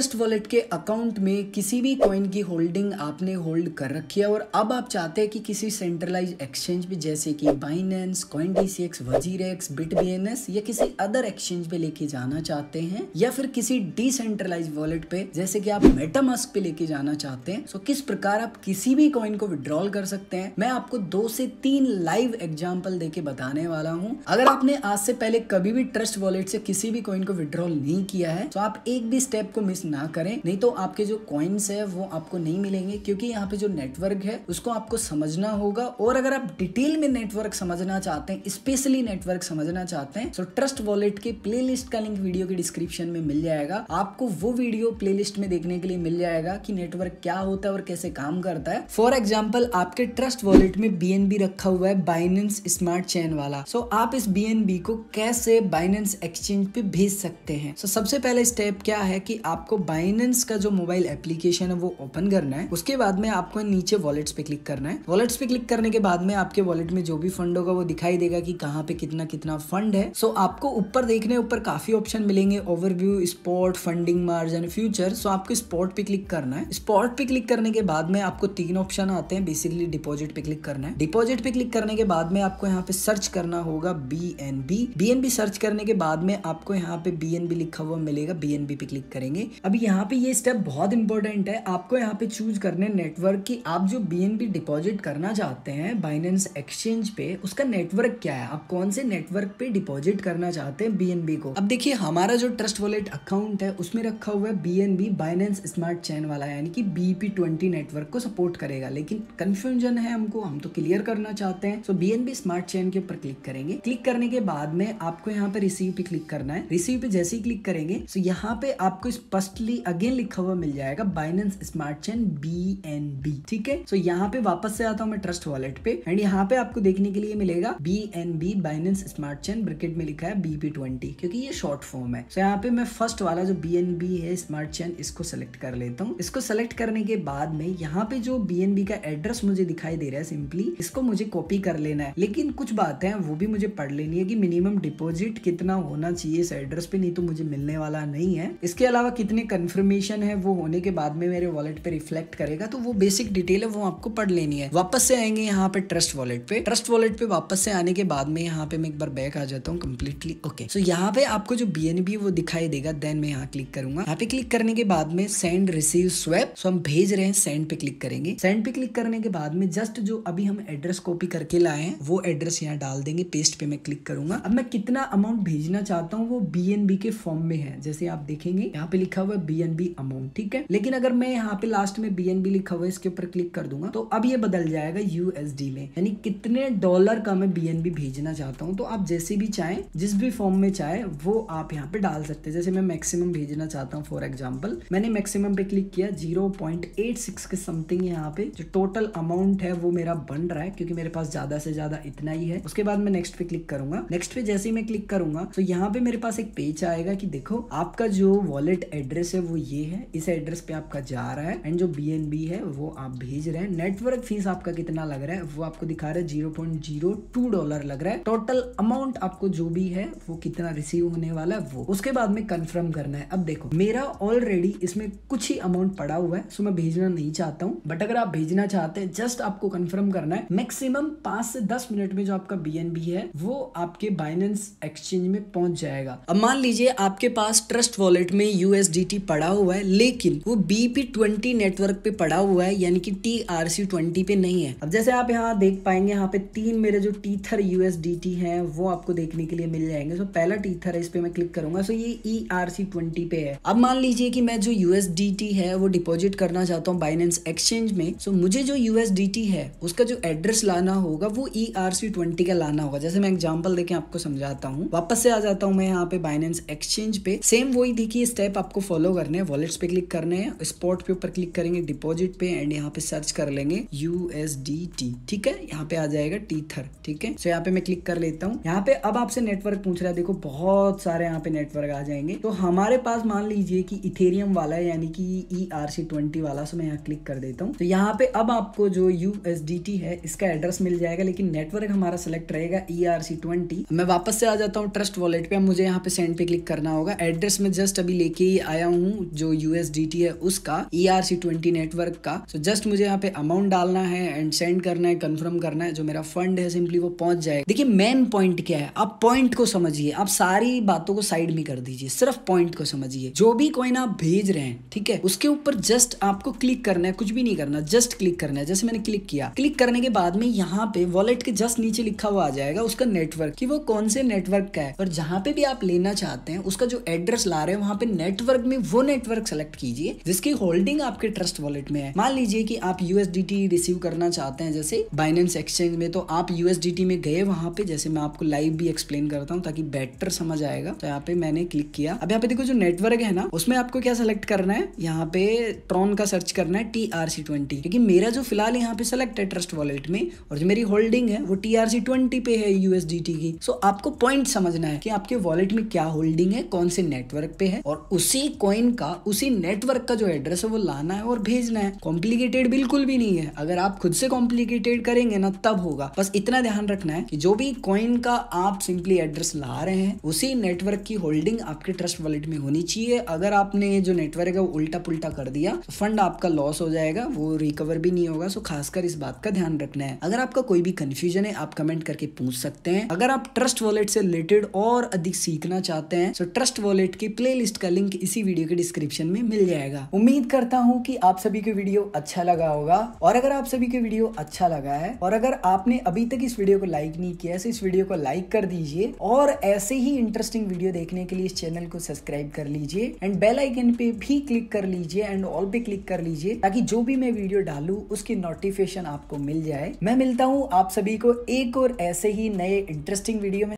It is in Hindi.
ट्रस्ट वॉलेट के अकाउंट में किसी भी कॉइन की होल्डिंग आपने होल्ड कर रखी है और अब आप चाहते हैं कि किसी सेंट्रलाइज एक्सचेंज पे जैसे कि बाइनेंस, CoinDCX, वजीरेक्स, BitBNS या किसी अदर एक्सचेंज पे लेके जाना चाहते हैं या फिर किसी डिसेंट्रलाइज वॉलेट पे जैसे कि आप मेटामास्क पे लेके जाना चाहते हैं, तो किस प्रकार आप किसी भी कॉइन को विड्रॉल कर सकते हैं, मैं आपको 2 से 3 लाइव एग्जाम्पल देके बताने वाला हूँ। अगर आपने आज से पहले कभी भी ट्रस्ट वॉलेट से किसी भी कॉइन को विड्रॉल नहीं किया है तो आप एक भी स्टेप को मिस ना करें, नहीं तो आपके जो कॉइन्स है वो आपको नहीं मिलेंगे, क्योंकि यहाँ पे जो नेटवर्क है उसको आपको समझना होगा। और अगर आप डिटेल में नेटवर्क समझना चाहते हैं, स्पेशली नेटवर्क समझना चाहते हैं, तो ट्रस्ट वॉलेट के प्लेलिस्ट का लिंक वीडियो के डिस्क्रिप्शन में मिल जाएगा। आपको वो वीडियो प्लेलिस्ट में देखने के लिए मिल जाएगा कि नेटवर्क क्या होता है और कैसे काम करता है। फॉर एग्जाम्पल आपके ट्रस्ट वॉलेट में BNB रखा हुआ है, बाइनेंस स्मार्ट चेन वाला। सो आप इस BNB को कैसे बाइनेंस एक्सचेंज पे भेज सकते हैं। सबसे पहले स्टेप क्या है कि आपको बाइनेंस का जो मोबाइल एप्लीकेशन है वो ओपन करना है। उसके बाद में आपको नीचे वॉलेट्स पे क्लिक करना है। वॉलेट्स पे क्लिक करने के बाद में आपके वॉलेट में जो भी फंड होगा वो दिखाई देगा कि कहाँ पे कितना कितना फंड है। सो आपको ऊपर देखने ऊपर काफी ऑप्शन मिलेंगे, overview, spot, funding margin, future. So आपको स्पॉट पे क्लिक करना है। स्पॉट पे क्लिक करने के बाद में आपको 3 ऑप्शन आते हैं। बेसिकली डिपॉजिट पे क्लिक करना है। डिपॉजिट पे क्लिक करने के बाद में आपको यहाँ पे सर्च करना होगा BNB सर्च करने के बाद में आपको यहाँ पे BNB लिखा हुआ मिलेगा, BNB पे क्लिक करेंगे। अब यहाँ पे ये स्टेप बहुत इंपॉर्टेंट है, आपको यहाँ पे चूज करने नेटवर्क की आप जो BNB डिपॉजिट करना चाहते हैं बाइनेंस एक्सचेंज पे, उसका नेटवर्क क्या है, आप कौन से नेटवर्क पे डिपॉजिट करना चाहते हैं BNB को। अब देखिए हमारा जो ट्रस्ट वॉलेट अकाउंट है उसमें रखा हुआ है BNB, बाइनेंस स्मार्ट चेन वाला, यानी कि BEP20 नेटवर्क को सपोर्ट करेगा। लेकिन कंफ्यूजन है हमको, हम तो क्लियर करना चाहते हैं। सो BNB स्मार्ट चेन के ऊपर क्लिक करेंगे। क्लिक करने के बाद में आपको यहाँ पे रिसीव पे क्लिक करना है। रिसीव पे जैसे ही क्लिक करेंगे तो यहाँ पे आपको स्पष्टली अगेन लिखा हुआ मिल जाएगा बाइनेंस स्मार्ट चेन BNB, ठीक है। सो यहाँ पे वापस से आता हूँ मैं ट्रस्ट वॉलेट पे एंड यहाँ पे आपको देखने के लिए मिलेगा BNB, Binance smart chain, bracket में लिखा है BEP20, क्योंकि ये शॉर्ट फॉर्म है। सो यहाँ पे मैं फर्स्ट वाला जो BNB है स्मार्ट चेन, इसको सेलेक्ट कर लेता हूँ। इसको सेलेक्ट करने के बाद में यहाँ पे जो BNB का एड्रेस मुझे दिखाई दे रहा है, सिंपली इसको मुझे कॉपी कर लेना है। लेकिन कुछ बातें हैं वो भी मुझे पढ़ लेनी है कि मिनिमम डिपॉजिट कितना होना चाहिए इस एड्रेस पे, नहीं तो मुझे मिलने वाला नहीं है। इसके अलावा कितने कंफर्मेशन है वो होने के बाद में मेरे वॉलेट पे रिफ्लेक्ट करेगा, तो वो बेसिक डिटेल है वो आपको पढ़ लेनी है। वापस से आएंगे यहाँ पे ट्रस्ट वॉलेट पे। ट्रस्ट वॉलेट पे वापस से आने के बाद में यहाँ पे मैं एक बार बैक आ जाता हूँ कम्प्लीटली। ओके, सो यहाँ पे आपको जो BNB वो दिखाई देगा, देन मैं यहाँ क्लिक करूंगा। यहाँ पे क्लिक करने के बाद में सेंड, रिसीव, स्वैप, सो हम भेज रहे हैं, सेंड पे क्लिक करेंगे। सेंड पे क्लिक करने के बाद में जस्ट जो अभी हम एड्रेस कॉपी करके लाए हैं वो एड्रेस यहाँ डाल देंगे। पेस्ट पे मैं क्लिक करूंगा। अब मैं कितना अमाउंट भेजना चाहता हूँ वो BNB के फॉर्म में है। जैसे आप देखेंगे यहाँ पे लिखा हुआ है BNB अमाउंट, ठीक है। लेकिन अगर मैं यहाँ पे लास्ट में BNB लिखा हुआ है इसके ऊपर क्लिक कर दूंगा तो अब ये बदल जाएगा USD में, यानी कितने डॉलर का मैं BNB भेजना चाहता हूँ। तो आप जैसे भी चाहें, जिस भी फॉर्म में चाहे वो आप यहाँ पे डाल सकते हैं। जैसे मैं मैक्सिमम भेजना चाहता हूँ, फॉर एग्जाम्पल मैंने मैक्सिमम पे क्लिक किया, 0.86 के समथिंग यहाँ पे जो टोटल अमाउंट है वो मेरा बन रहा है, क्योंकि मेरे पास ज्यादा से ज्यादा इतना ही है। उसके बाद मैं नेक्स्ट पे क्लिक करूंगा। नेक्स्ट पे जैसे ही मैं क्लिक करूंगा तो यहाँ पे मेरे पास एक पेज आएगा कि देखो आपका जो वॉलेट एड्रेस है वो ये है, इस एड्रेस पे आपका जा रहा है एंड जो BNB है वो आप भेज रहे हैं। नेटवर्क फीस आपका कितना लग रहा है वो आपको दिखा रहा है, $0.02 लग रहा है। टोटल अमाउंट आपको जो भी है वो कितना रिसीव होने वाला है वो, उसके बाद में कंफर्म करना है। अब देखो मेरा ऑलरेडी इसमें कुछ ही अमाउंट पड़ा हुआ है, सो मैं भेजना नहीं चाहता हूँ। बट अगर आप भेजना चाहते हैं, जस्ट आपको कंफर्म करना है। मैक्सिमम 5 से 10 मिनट में जो आपका BNB है वो आपके बाइनेंस एक्सचेंज में पहुंच जाएगा। अब मान लीजिए आपके पास ट्रस्ट वॉलेट में USDT पड़ा हुआ है लेकिन वो BEP20 नेटवर्क पे पड़ा हुआ है, यानी कि TRC20 पे नहीं है। अब जैसे आप यहाँ देख पाएंगे, यहाँ पे 3 मेरे जो टीथर USDT है वो आपको देखने के लिए मिल जाएंगे। सो पहला टीथर है, इस पे मैं क्लिक करूंगा। सो ये ERC20 पे है। अब मान लीजिए कि मैं जो USDT है वो डिपॉजिट करना चाहता हूँ बाइनेंस एक्सचेंज में। सो मुझे जो USDT है उसका जो एड्रेस लाना होगा वो ERC20 का लाना होगा। जैसे मैं एग्जांपल देके आपको समझाता हूँ। वापस से आ जाता हूँ मैं यहाँ पे बाइनेंस एक्सचेंज पे। सेम वही देखिए स्टेप आपको फॉलो करने हैं। वॉलेट्स पे क्लिक करने हैं, स्पॉट पे ऊपर क्लिक करेंगे, डिपॉजिट पे एंड यहाँ पे सर्च कर लेंगे USDT, ठीक है। यहाँ पे आ जाएगा टीथर, ठीक है। सो यहाँ पे मैं क्लिक कर लेता हूँ। यहाँ पे अब आपसे नेटवर्क पूछ रहा है, देखो बहुत सारे यहाँ पे नेटवर्क आ जाएंगे। तो हमारे पास मान लीजिए कि इथेरियम वाला है, यानी कि ERC20 वाला। सो मैं यहाँ क्लिक कर देता हूँ। तो यहाँ पे अब आपको जो USDT है इसका एड्रेस मिल जाएगा, लेकिन नेटवर्क हमारा सेलेक्ट रहेगा ERC20। मैं वापस से आ जाता हूँ ट्रस्ट वॉलेट पे। अब मुझे यहाँ पे सेंड पे क्लिक करना होगा। एड्रेस में जस्ट अभी लेके ही आया हूँ हूँ जो USDT है उसका ERC20 नेटवर्क का। सो जस्ट मुझे यहाँ पे अमाउंट डालना है एंड सेंड करना है, कंफर्म करना है, जो मेरा फंड है सिंपली वो पहुंच जाएगा। देखिए मेन पॉइंट क्या है, आप पॉइंट को समझिए, आप सारी बातों को साइड में कर दीजिए, सिर्फ पॉइंट को समझिए। जो भी कॉइन आप भेज रहे हैं, ठीक है, उसके ऊपर जस्ट आपको क्लिक करना है, कुछ भी नहीं करना, जस्ट क्लिक करना है। जैसे मैंने क्लिक किया, क्लिक करने के बाद में यहाँ पे वॉलेट के जस्ट नीचे लिखा हुआ आ जाएगा उसका नेटवर्क, कि वो कौन से नेटवर्क का है, और जहां पे भी आप लेना चाहते हैं उसका जो एड्रेस ला रहे हैं वहां पे नेटवर्क में वो नेटवर्क सेलेक्ट कीजिए जिसकी होल्डिंग आपके ट्रस्ट वॉलेट में है। मान लीजिए कि आप USDT रिसीव करना चाहते हैं जैसे बाइनेंस एक्सचेंज में, तो आप USDT में गए वहां पे, जैसे मैं आपको लाइव भी एक्सप्लेन करता हूं ताकि बेटर समझ आएगा। तो यहाँ पे मैंने क्लिक किया, अब यहाँ पे देखो जो नेटवर्क है ना उसमें आपको क्या सेलेक्ट करना है, यहाँ पे ट्रॉन का सर्च करना है TRC20, क्योंकि मेरा जो फिलहाल यहाँ पे सेलेक्ट है ट्रस्ट वॉलेट में, और जो मेरी होल्डिंग है वो TRC20 पे है USDT की। सो आपको पॉइंट समझना है कि आपके वॉलेट में क्या होल्डिंग है, कौन से नेटवर्क पे है, और उसी कॉइन का उसी नेटवर्क का जो एड्रेस है वो लाना है और भेजना है। कॉम्प्लिकेटेड बिल्कुल भी नहीं है, अगर आप खुद से कॉम्प्लिकेटेड करेंगे ना तब होगा। बस इतना ध्यान रखना है कि जो भी कॉइन का आप सिंपली एड्रेस ला रहे हैं उसी नेटवर्क की होल्डिंग आपके ट्रस्ट वॉलेट में होनी चाहिए। अगर आपने जो नेटवर्क है वो उल्टा पुल्टा कर दिया तो फंड आपका लॉस हो जाएगा, वो रिकवर भी नहीं होगा। सो खासकर इस बात का ध्यान रखना है। अगर आपका कोई भी कंफ्यूजन है आप कमेंट करके पूछ सकते हैं। अगर आप ट्रस्ट वॉलेट से रिलेटेड और अधिक सीखना चाहते हैं तो ट्रस्ट वॉलेट की प्लेलिस्ट का लिंक इसी वीडियो के डिस्क्रिप्शन में मिल जाएगा। उम्मीद करता हूँ कि आप सभी को वीडियो अच्छा लगा होगा, और अगर आप सभी को वीडियो अच्छा लगा है और अगर आपने अभी तक इस वीडियो को लाइक नहीं किया है तो इस वीडियो को लाइक कर दीजिए, और ऐसे ही इंटरेस्टिंग वीडियो देखने के लिए इस चैनल को सब्सक्राइब कर लीजिए एंड बेल आइकन पे भी क्लिक कर लीजिए एंड ऑल पे क्लिक कर लीजिए ताकि जो भी मैं वीडियो डालूं उसकी नोटिफिकेशन आपको मिल जाए। मैं मिलता हूँ आप सभी को एक और ऐसे ही नए इंटरेस्टिंग वीडियो में।